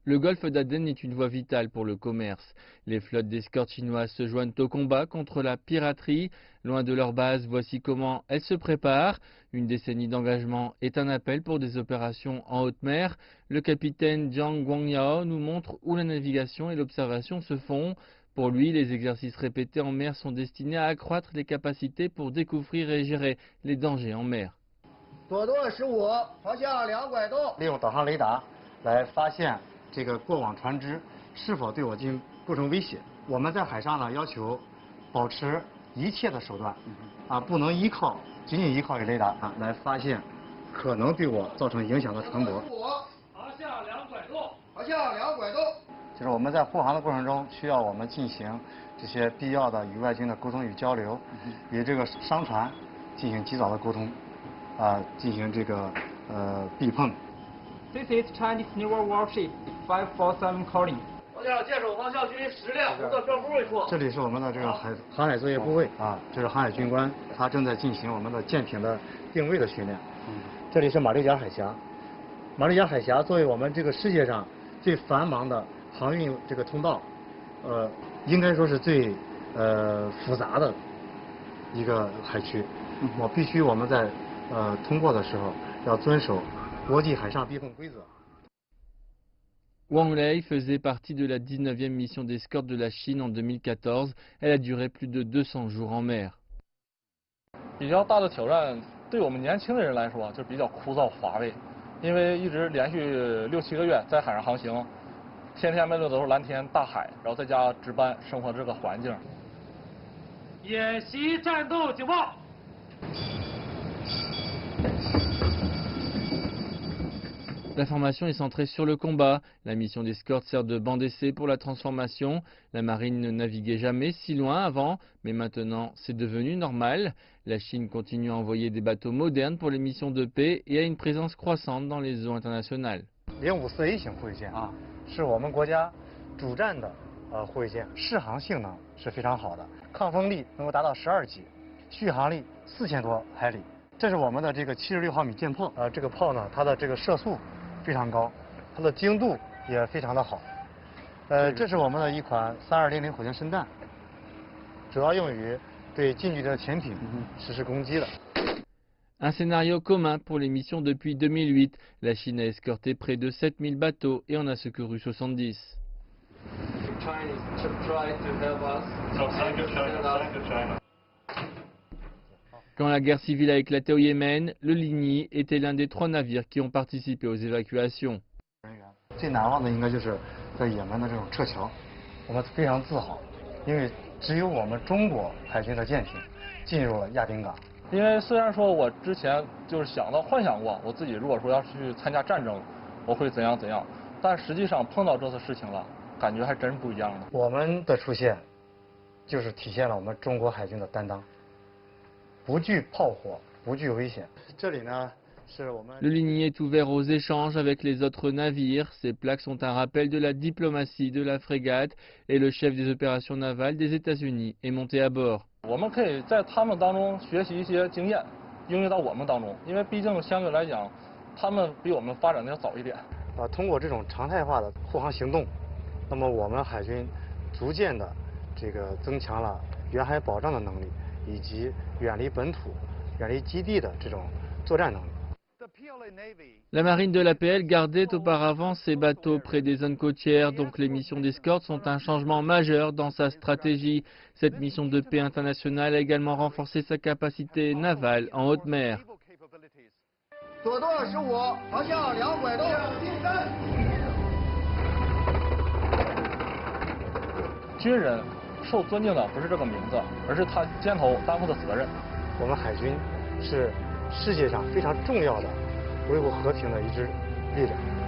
Le golfe d'Aden est une voie vitale pour le commerce. Les flottes d'escorte chinoises se joignent au combat contre la piraterie. Loin de leur base, voici comment elles se préparent. Une décennie d'engagement est un appel pour des opérations en haute mer. Le capitaine Jiang Guangyao nous montre où la navigation et l'observation se font. Pour lui, les exercices répétés en mer sont destinés à accroître les capacités pour découvrir et gérer les dangers en mer. 左舵15，朝向2拐动。利用导航雷达来发现这个过往船只是否对我军构成威胁。我们在海上呢要求保持一切的手段，不能仅仅依靠雷达来发现可能对我造成影响的船舶。朝向2拐动，朝向2拐动。就是我们在护航的过程中，需要我们进行这些必要的与外军的沟通与交流，与这个商船进行及早的沟通，进行这个避碰。This is Chinese naval warship 547 calling. 朝向舰首方向距离10辆红色标幅位处。这里是我们的这个航海作业部位这是航海军官，他正在进行我们的舰艇的定位的训练。这里是马六甲海峡，马六甲海峡作为我们这个世界上最繁忙的航运这个通道，应该说是最复杂的一个海区。我们在通过的时候要遵守国际海上避碰规则。 Wang Lei faisait partie de la 19e mission d'escorte de la Chine en 2014. Elle a duré plus de 200 jours en mer. 比较大的挑战对我们年轻的人来说就比较枯燥乏味，因为一直连续6、7个月在海上航行，天天面对的都是蓝天大海，然后在家值班生活这个环境。演习战斗警报。 La formation est centrée sur le combat. La mission d'escorte sert de banc d'essai pour la transformation. La marine ne naviguait jamais si loin avant, mais maintenant c'est devenu normal. La Chine continue à envoyer des bateaux modernes pour les missions de paix et a une présence croissante dans les eaux internationales. 054A 型护卫舰是我们国家主战的护卫舰，适航性能是非常好的，抗风力能够达到12级，续航力4000多海里。这是我们的这个76毫米舰炮，这个炮呢，它的这个射速 非常高，它的精度也非常的好。这是我们的一款3200火箭蜃弹，主要用于对近距离的潜艇实施攻击的。 Un scénario commun pour les missions depuis 2008. La Chine a escorté près de 7000 bateaux et en a secouru 70. Quand la guerre civile a éclaté au Yémen, le Ligny était l'un des 3 navires qui ont participé aux évacuations. 最难忘的应该就是在也门的这种撤侨，我们非常自豪，因为只有我们中国海军的舰艇进入了亚丁港。 因为虽然说我之前就是幻想过我自己如果说要去参加战争，我会怎样，但实际上碰到这次事情了，感觉还真不一样的。我们的出现，就是体现了我们中国海军的担当，不惧炮火，不惧危险。这里呢，是我们。 Le Ligny est ouvert aux échanges avec les autres navires. Ces plaques sont un rappel de la diplomatie de la frégate et le chef des opérations navales des États-Unis est monté à bord. 我们可以在他们当中学习一些经验，应用到我们当中，因为毕竟相对来讲，他们比我们发展的要早一点。通过这种常态化的护航行动，那么我们海军逐渐的这个增强了远海保障的能力，以及远离本土、远离基地的这种作战能力。 La marine de l'APL gardait auparavant ses bateaux près des zones côtières, donc les missions d'escorte sont un changement majeur dans sa stratégie. Cette mission de paix internationale a également renforcé sa capacité navale en haute mer. 左舵15，朝向2拐动。军人受尊敬的不是这个名字，而是他肩头担负的责任。我们海军是世界上非常重要的维护和平的一支力量。